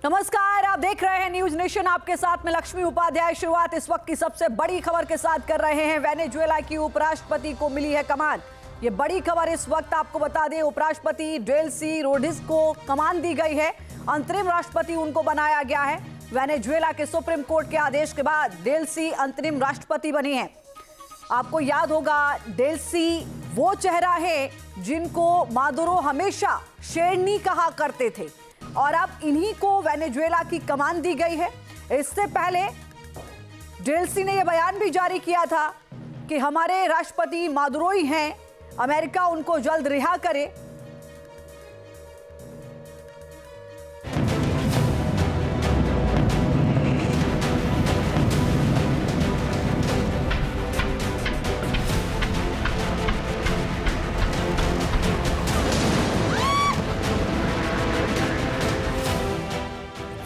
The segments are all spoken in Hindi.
नमस्कार, आप देख रहे हैं न्यूज नेशन। आपके साथ में लक्ष्मी उपाध्याय। शुरुआत इस वक्त की सबसे बड़ी खबर के साथ कर रहे हैं। वेनेजुएला की उपराष्ट्रपति को मिली है कमान। ये बड़ी खबर इस वक्त आपको बता दें, उपराष्ट्रपति डेल्सी रोड्रिग्स को कमान दी गई है। अंतरिम राष्ट्रपति उनको बनाया गया है। वेनेजुएला के सुप्रीम कोर्ट के आदेश के बाद डेल्सी अंतरिम राष्ट्रपति बनी है। आपको याद होगा, डेल्सी वो चेहरा है जिनको मादुरो हमेशा शेरनी कहा करते थे और अब इन्हीं को वेनेजुएला की कमान दी गई है। इससे पहले डेल्सी ने यह बयान भी जारी किया था कि हमारे राष्ट्रपति मादुरो ही हैं, अमेरिका उनको जल्द रिहा करे।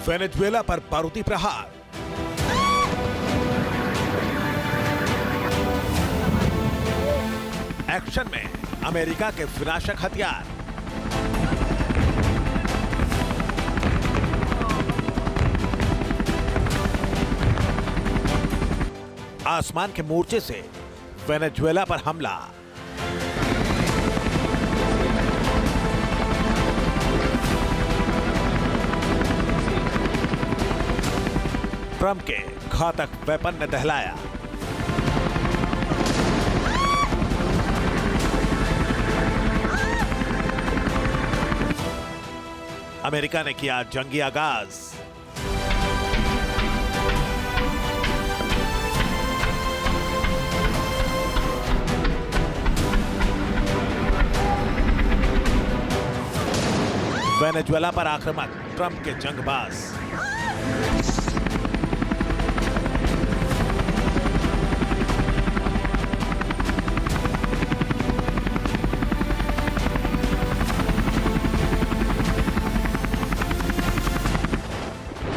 वेनेजुएला पर बारूदी प्रहार। एक्शन में अमेरिका के विनाशक हथियार। आसमान के मोर्चे से वेनेजुएला पर हमला। ट्रंप के घातक वेपन ने दहलाया। अमेरिका ने किया जंगी आगाज। वेनेजुएला पर आक्रामक ट्रंप के जंगबाज।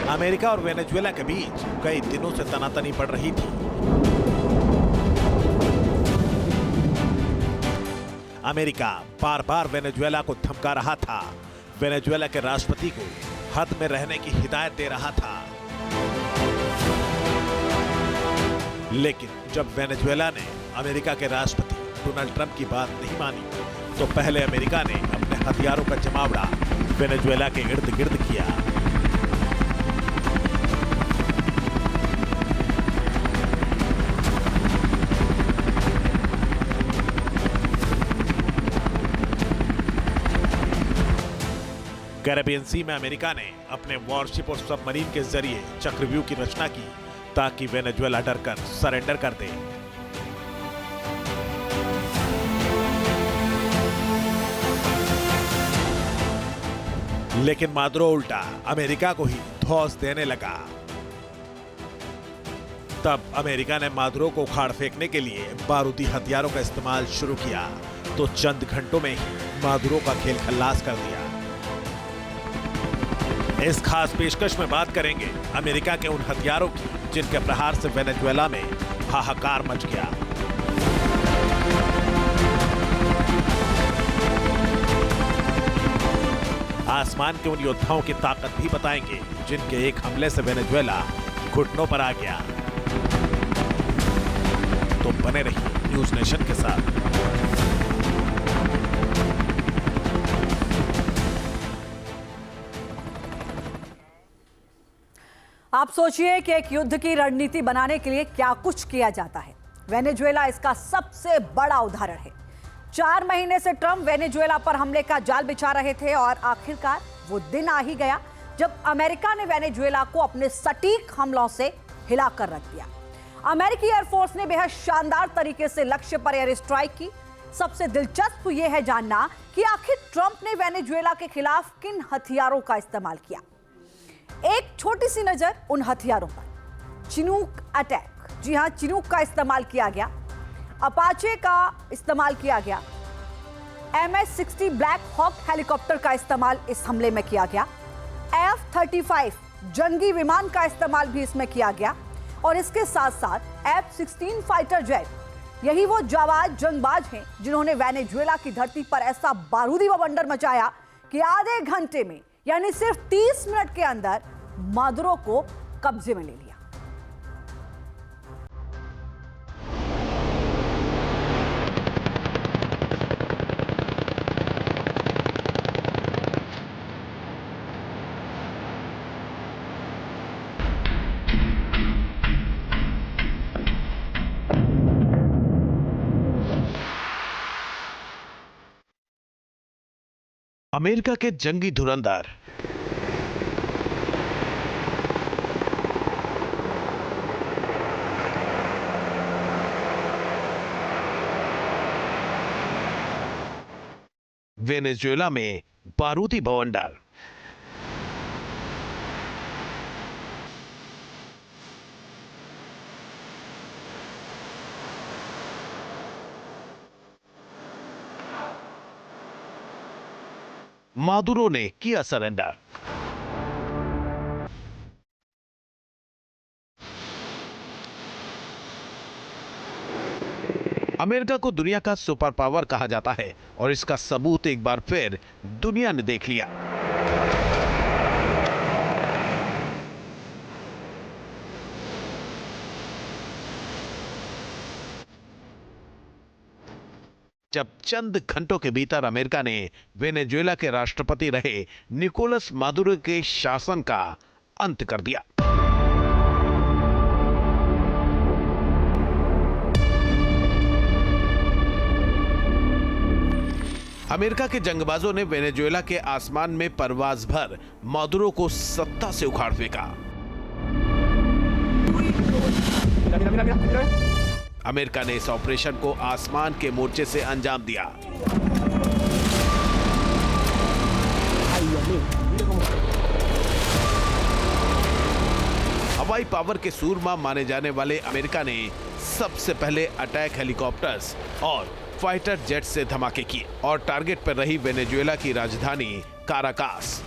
अमेरिका और वेनेजुएला के बीच कई दिनों से तनातनी बढ़ रही थी। अमेरिका बार बार वेनेजुएला को धमका रहा था, वेनेजुएला के राष्ट्रपति को हद में रहने की हिदायत दे रहा था। लेकिन जब वेनेजुएला ने अमेरिका के राष्ट्रपति डोनाल्ड ट्रंप की बात नहीं मानी, तो पहले अमेरिका ने अपने हथियारों का जमावड़ा वेनेजुएला के इर्द गिर्द किया। कैरेबियन सी में अमेरिका ने अपने वॉरशिप और सबमरीन के जरिए चक्रव्यूह की रचना की ताकि वेनेजुएला डरकर सरेंडर कर दे। लेकिन मादुरो उल्टा अमेरिका को ही धौंस देने लगा। तब अमेरिका ने मादुरो को उखाड़ फेंकने के लिए बारूदी हथियारों का इस्तेमाल शुरू किया, तो चंद घंटों में ही मादुरो का खेल खल्लास कर दिया। इस खास पेशकश में बात करेंगे अमेरिका के उन हथियारों की जिनके प्रहार से वेनेजुएला में हाहाकार मच गया। आसमान के उन योद्धाओं की ताकत भी बताएंगे जिनके एक हमले से वेनेजुएला घुटनों पर आ गया। तो बने रहिए न्यूज नेशन के साथ। आप सोचिए कि एक युद्ध की रणनीति बनाने के लिए क्या कुछ किया जाता है। वेनेजुएला इसका सबसे बड़ा उदाहरण है। 4 महीने से ट्रंप वेनेजुएला पर हमले का जाल बिछा रहे थे और आखिरकार वो दिन आ ही गया जब अमेरिका ने वेनेजुएला को अपने सटीक हमलों से हिलाकर रख दिया। अमेरिकी एयरफोर्स ने बेहद शानदार तरीके से लक्ष्य पर एयर स्ट्राइक की। सबसे दिलचस्प यह है जानना कि आखिर ट्रंप ने वेनेजुएला के खिलाफ किन हथियारों का इस्तेमाल किया। एक छोटी सी नजर उन हथियारों पर। चिनूक अटैक, जी हां, चिनूक का इस्तेमाल किया गया। अपाचे का इस्तेमाल किया गया। MS-60 ब्लैक हॉक हेलीकॉप्टर का इस्तेमाल इस हमले में किया गया। F-35 जंगी विमान का इस्तेमाल भी इसमें किया गया और इसके साथ साथ F-16 फाइटर जेट, यही वो जाबाज जंगबाज हैं जिन्होंने वेनेजुएला की धरती पर ऐसा बारूदी बवंडर मचाया कि आधे घंटे में यानी सिर्फ 30 मिनट के अंदर मादुरो को कब्जे में ले लिया। अमेरिका के जंगी धुरंधर वेनेजुएला में बारूदी बवंडर। मादुरो ने किया सरेंडर। अमेरिका को दुनिया का सुपर पावर कहा जाता है और इसका सबूत एक बार फिर दुनिया ने देख लिया। जब चंद घंटों के भीतर अमेरिका ने वेनेजुएला के राष्ट्रपति रहे निकोलस मादुरो के शासन का अंत कर दिया। अमेरिका के जंगबाजों ने वेनेजुएला के आसमान में परवाज भर मादुरो को सत्ता से उखाड़ फेंका। अमेरिका ने इस ऑपरेशन को आसमान के मोर्चे से अंजाम दिया। हवाई पावर के सूरमा माने जाने वाले अमेरिका ने सबसे पहले अटैक हेलीकॉप्टर्स और फाइटर जेट से धमाके किए और टारगेट पर रही वेनेजुएला की राजधानी काराकास।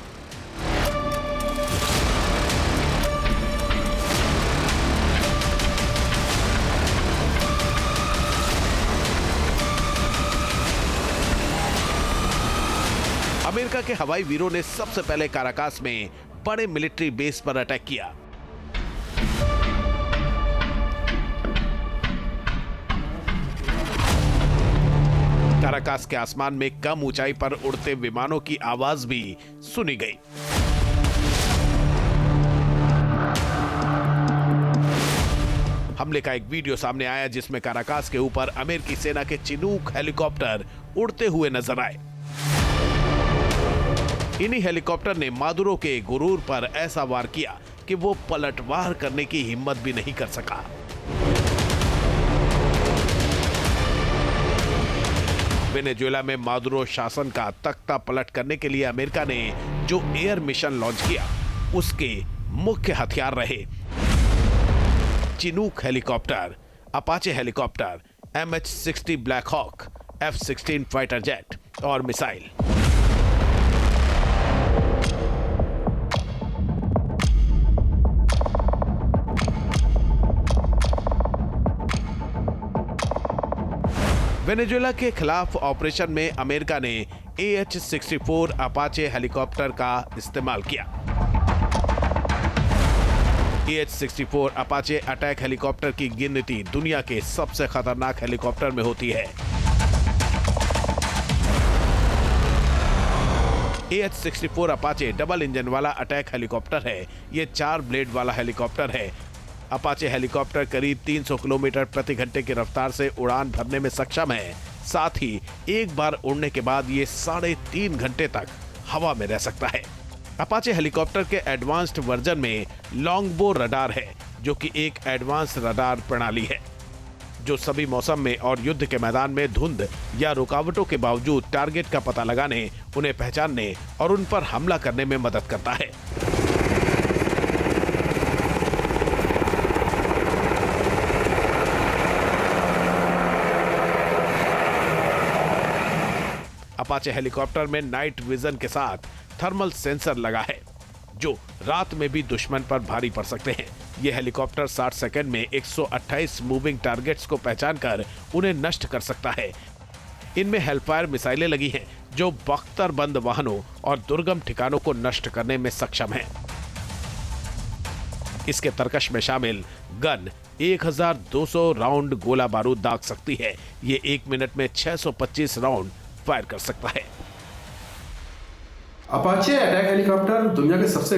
अमेरिका के हवाई वीरों ने सबसे पहले काराकास में बड़े मिलिट्री बेस पर अटैक किया। काराकास के आसमान में कम ऊंचाई पर उड़ते विमानों की आवाज भी सुनी गई। हमले का एक वीडियो सामने आया जिसमें काराकास के ऊपर अमेरिकी सेना के चिनूक हेलीकॉप्टर उड़ते हुए नजर आए। इन्हीं हेलीकॉप्टर ने मादुरो के गुरूर पर ऐसा वार किया कि वो पलटवार करने की हिम्मत भी नहीं कर सका। वेनेजुएला में मादुरो शासन का तख्ता पलट करने के लिए अमेरिका ने जो एयर मिशन लॉन्च किया उसके मुख्य हथियार रहे Chinook helicopter, Apache helicopter, MH-60 Black Hawk, F-16 fighter jet और मिसाइल। वेनेजुएला के खिलाफ ऑपरेशन में अमेरिका ने AH-64 अपाचे हेलीकॉप्टर का इस्तेमाल किया। AH-64 अपाचे अटैक हेलीकॉप्टर की गिनती दुनिया के सबसे खतरनाक हेलीकॉप्टर में होती है। AH-64 अपाचे डबल इंजन वाला अटैक हेलीकॉप्टर है। यह 4 ब्लेड वाला हेलीकॉप्टर है। अपाचे हेलीकॉप्टर करीब 300 किलोमीटर प्रति घंटे की रफ्तार से उड़ान भरने में सक्षम है। साथ ही एक बार उड़ने के बाद ये 3.5 घंटे तक हवा में रह सकता है। अपाचे हेलीकॉप्टर के एडवांस्ड वर्जन में लॉन्गबो रडार है, जो कि एक एडवांस रडार प्रणाली है जो सभी मौसम में और युद्ध के मैदान में धुंध या रुकावटों के बावजूद टारगेट का पता लगाने, उन्हें पहचानने और उन पर हमला करने में मदद करता है। अपाचे हेलीकॉप्टर में नाइट विजन के साथ थर्मल सेंसर लगा है जो रात में भी दुश्मन पर भारी पड़ सकते हैं। यह हेलीकॉप्टर 60 सेकंड में 128 मूविंग टारगेट्स को पहचान कर उन्हें नष्ट कर सकता है। इनमें हेलफायर मिसाइलें लगी हैं जो बख्तरबंद वाहनों और दुर्गम ठिकानों को नष्ट करने में सक्षम है। इसके तरकश में शामिल गन 1200 राउंड गोला बारूद दाग सकती है। ये 1 मिनट में 625 राउंड फायर कर सकता है। अपाचे अटैक हेलीकॉप्टर दुनिया के सबसे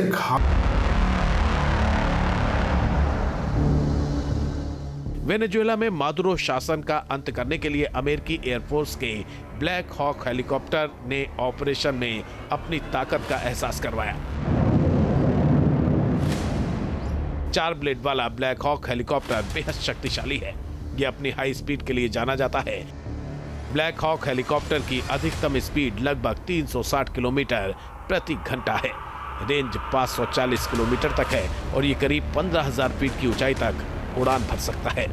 वेनेजुएला में मादुरो शासन का अंत करने के लिए अमेरिकी एयरफोर्स के ब्लैक हॉक हेलीकॉप्टर ने ऑपरेशन में अपनी ताकत का एहसास करवाया। 4 ब्लेड वाला ब्लैक हॉक हेलीकॉप्टर बेहद शक्तिशाली है। यह अपनी हाई स्पीड के लिए जाना जाता है। ब्लैक हॉक हेलीकॉप्टर की अधिकतम स्पीड लगभग 360 किलोमीटर प्रति घंटा है। रेंज 540 किलोमीटर तक है और ये करीब 15,000 फीट की ऊंचाई तक उड़ान भर सकता है।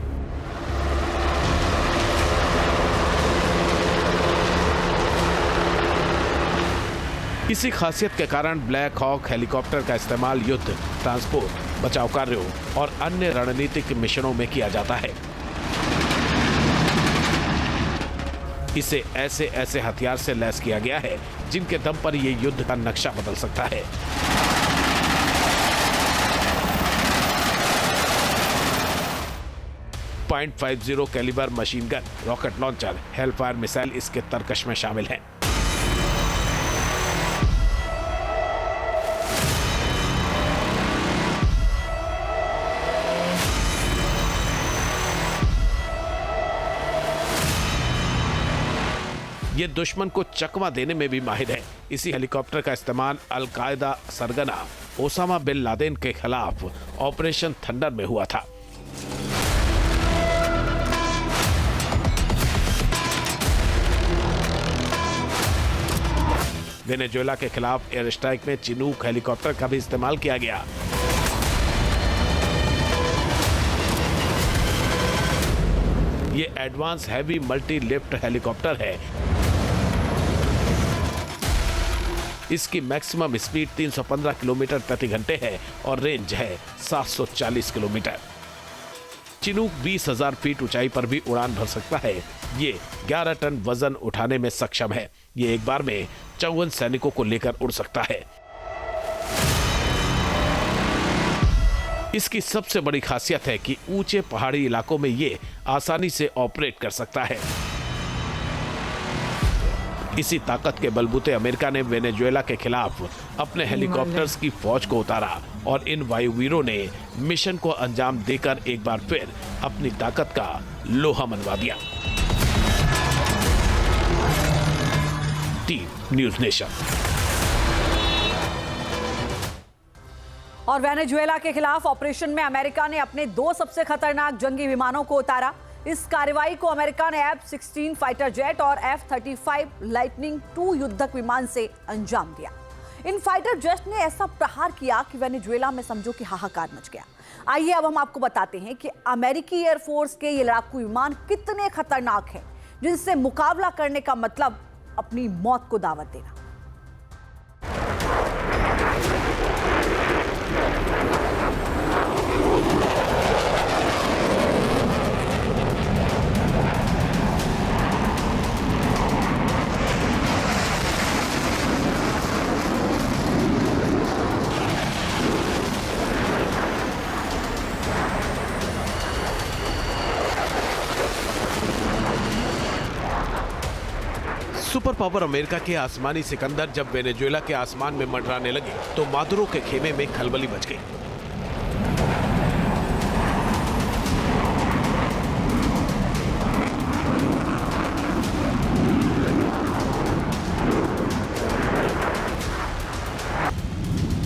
इसी खासियत के कारण ब्लैक हॉक हेलीकॉप्टर का इस्तेमाल युद्ध, ट्रांसपोर्ट, बचाव कार्यों और अन्य रणनीतिक मिशनों में किया जाता है। इसे ऐसे ऐसे हथियार से लैस किया गया है जिनके दम पर यह युद्ध का नक्शा बदल सकता है। .50 calibre machine gun, rocket launcher, Hellfire missile इसके तरकश में शामिल हैं। ये दुश्मन को चकमा देने में भी माहिर है। इसी हेलीकॉप्टर का इस्तेमाल अल-कायदा सरगना ओसामा बिन लादेन के खिलाफ ऑपरेशन थंडर में हुआ था। वेनेजुएला के खिलाफ एयर स्ट्राइक में चिनूक हेलीकॉप्टर का भी इस्तेमाल किया गया। ये advance heavy multi lift helicopter है। इसकी मैक्सिमम स्पीड 315 किलोमीटर प्रति घंटे है और रेंज है 740 किलोमीटर। चिनूक 20,000 फीट ऊंचाई पर भी उड़ान भर सकता है। ये 11 टन वजन उठाने में सक्षम है। ये एक बार में 54 सैनिकों को लेकर उड़ सकता है। इसकी सबसे बड़ी खासियत है कि ऊंचे पहाड़ी इलाकों में ये आसानी से ऑपरेट कर सकता है। इसी ताकत के बलबूते अमेरिका ने वेनेजुएला के खिलाफ अपने हेलीकॉप्टर्स की फौज को उतारा और इन वायुवीरों ने मिशन को अंजाम देकर एक बार फिर अपनी ताकत का लोहा मनवा दिया। Team news nation. और वेनेजुएला के खिलाफ ऑपरेशन में अमेरिका ने अपने 2 सबसे खतरनाक जंगी विमानों को उतारा। इस कार्रवाई को अमेरिका ने F-16 फाइटर जेट और F-35 लाइटनिंग II युद्धक विमान से अंजाम दिया। इन फाइटर जेट ने ऐसा प्रहार किया कि वेनेजुएला में समझो कि हाहाकार मच गया। आइए अब हम आपको बताते हैं कि अमेरिकी एयरफोर्स के ये लड़ाकू विमान कितने खतरनाक हैं, जिनसे मुकाबला करने का मतलब अपनी मौत को दावत देना। सुपर पावर अमेरिका के आसमानी सिकंदर जब वेनेजुएला के आसमान में मंडराने लगे तो मादुरो के खेमे में खलबली मच गई।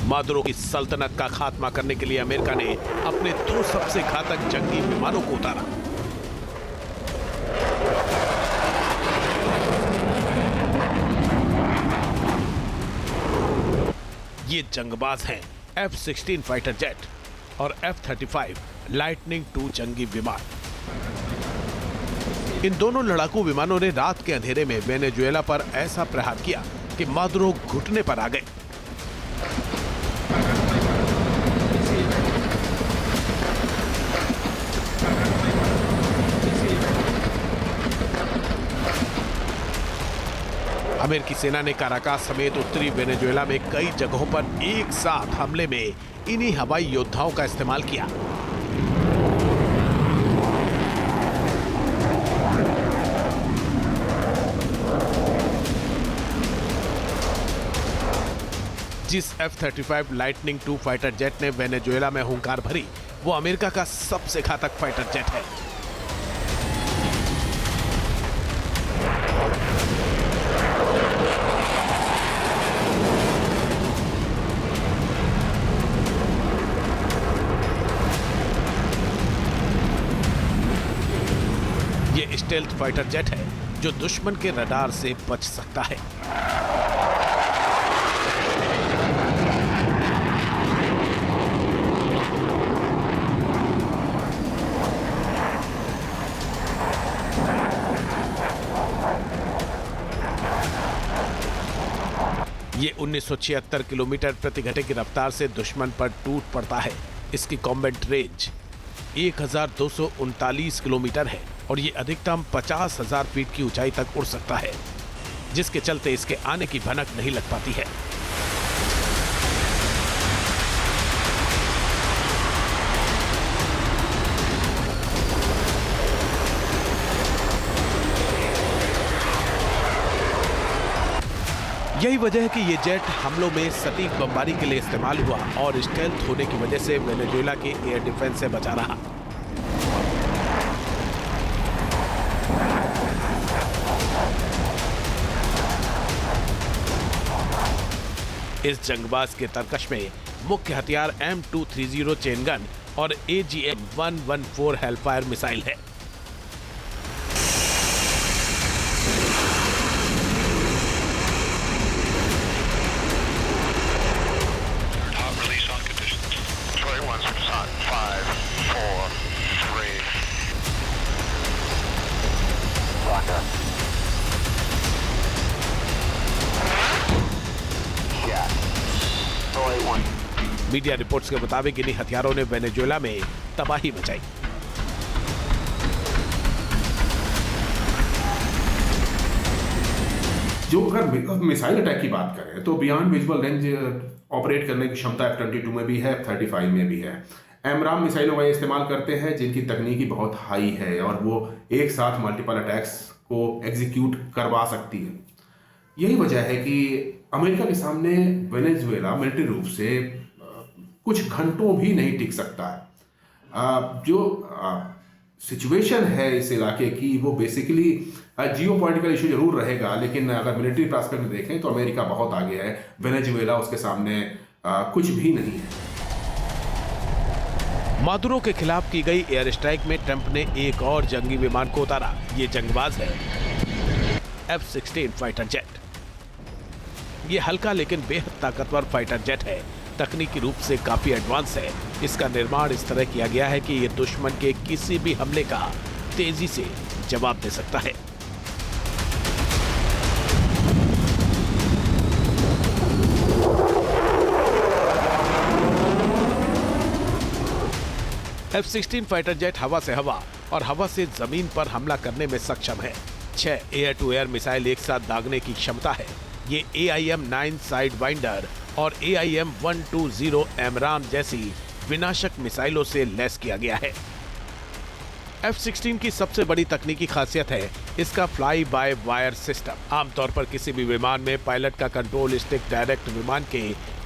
मादुरो की सल्तनत का खात्मा करने के लिए अमेरिका ने अपने 2 सबसे घातक जंगी विमानों को उतारा। ये जंगबाज हैं F-16 फाइटर जेट और F-35 लाइटनिंग II जंगी विमान। इन दोनों लड़ाकू विमानों ने रात के अंधेरे में वेनेजुएला पर ऐसा प्रहार किया कि मादुरो घुटने पर आ गए। अमेरिकी सेना ने काराकास समेत उत्तरी वेनेजुएला में कई जगहों पर एक साथ हमले में इन्हीं हवाई योद्धाओं का इस्तेमाल किया। जिस F-35 lightning II fighter jet ने वेनेजुएला में हुंकार भरी, वो अमेरिका का सबसे घातक फाइटर जेट है। ये स्टेल्थ फाइटर जेट है जो दुश्मन के रडार से बच सकता है। ये 1976 किलोमीटर प्रति घंटे की रफ्तार से दुश्मन पर टूट पड़ता है। इसकी कॉम्बैट रेंज 1239 किलोमीटर है और ये अधिकतम 50,000 फीट की ऊंचाई तक उड़ सकता है, जिसके चलते इसके आने की भनक नहीं लग पाती है। यही वजह है कि ये जेट हमलों में सटीक बमबारी के लिए इस्तेमाल हुआ और स्टेल्थ होने की वजह से वेनेजुएला के एयर डिफेंस से बचा रहा। इस जंगबाज के तरकश में मुख्य हथियार M230 चेन गन और AGM-114 हेलफायर मिसाइल है। मीडिया रिपोर्ट्स के मुताबिक इन्हीं हथियारों ने वेनेजुएला में तबाही मचाई। जो अगर मिसाइल अटैक की बात करें तो बियॉन्ड विजुअल रेंज ऑपरेट करने की क्षमता F-22 में भी है, F-35 में भी है। एमराम मिसाइलों का इस्तेमाल करते हैं जिनकी तकनीकी बहुत हाई है और वो एक साथ मल्टीपल अटैक्स को एग्जीक्यूट करवा सकती है। यही वजह है कि अमेरिका के सामने वेनेजुएला मिलिट्री रूप से कुछ घंटों भी नहीं टिक सकता है। जो सिचुएशन है इस इलाके की वो बेसिकली जियोपॉलिटिकल इशू जरूर रहेगा, लेकिन अगर मिलिट्री प्रोस्पेक्ट में देखें तो अमेरिका बहुत आगे है। वेनेजुएला उसके सामने कुछ भी नहीं है। मादुरो के खिलाफ की गई एयर स्ट्राइक में ट्रंप ने एक और जंगी विमान को उतारा। ये जंगबाज है F-16 फाइटर जेट। ये हल्का लेकिन बेहद ताकतवर फाइटर जेट है। तकनीकी रूप से काफी एडवांस है। इसका निर्माण इस तरह किया गया है कि ये दुश्मन के किसी भी हमले का तेजी से जवाब दे सकता है। F-16 फाइटर जेट हवा से हवा और हवा से जमीन पर हमला करने में सक्षम है। 6 एयर टू एयर मिसाइल एक साथ दागने की क्षमता है। ये AIM-9 साइड वाइंडर और AIM-120 एमराम जैसी विनाशक मिसाइलों से लैस किया गया है। F-16 की सबसे बड़ी तकनीकी खासियत है इसका फ्लाई बाय वायर सिस्टम। आमतौर पर किसी भी विमान में पायलट का कंट्रोल स्टिक डायरेक्ट विमान के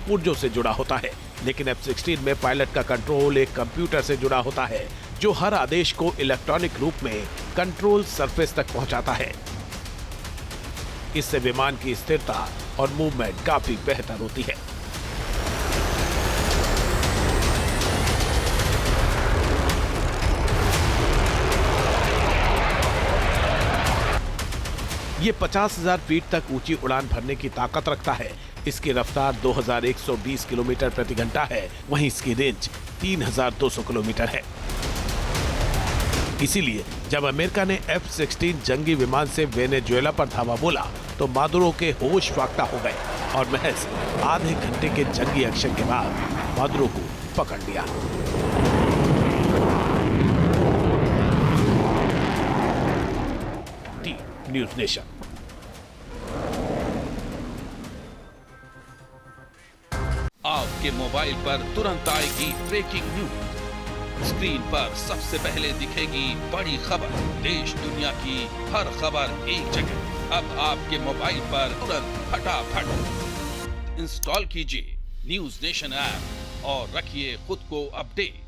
पुर्जों से जुड़ा होता है, लेकिन F-16 में पायलट का कंट्रोल एक कंप्यूटर से जुड़ा होता है जो हर आदेश को इलेक्ट्रॉनिक रूप में कंट्रोल सरफेस तक पहुंचाता है। इससे विमान की स्थिरता और मूवमेंट काफी बेहतर होती है। ये 50,000 फीट तक ऊंची उड़ान भरने की ताकत रखता है। इसकी रफ्तार 2120 किलोमीटर प्रति घंटा है, वहीं इसकी रेंज 3200 किलोमीटर है। इसीलिए जब अमेरिका ने F-16 जंगी विमान से वेनेजुएला पर धावा बोला तो मादुरो के होश फाख्ता हो गए और महज आधे घंटे के जंगी एक्शन के बाद मादुरो को पकड़ लिया। News nation. आपके मोबाइल पर तुरंत आएगी ब्रेकिंग न्यूज। स्क्रीन पर सबसे पहले दिखेगी बड़ी खबर, देश दुनिया की हर खबर एक जगह। अब आपके मोबाइल पर तुरंत फटाफट इंस्टॉल कीजिए न्यूज नेशन ऐप और रखिए खुद को अपडेट।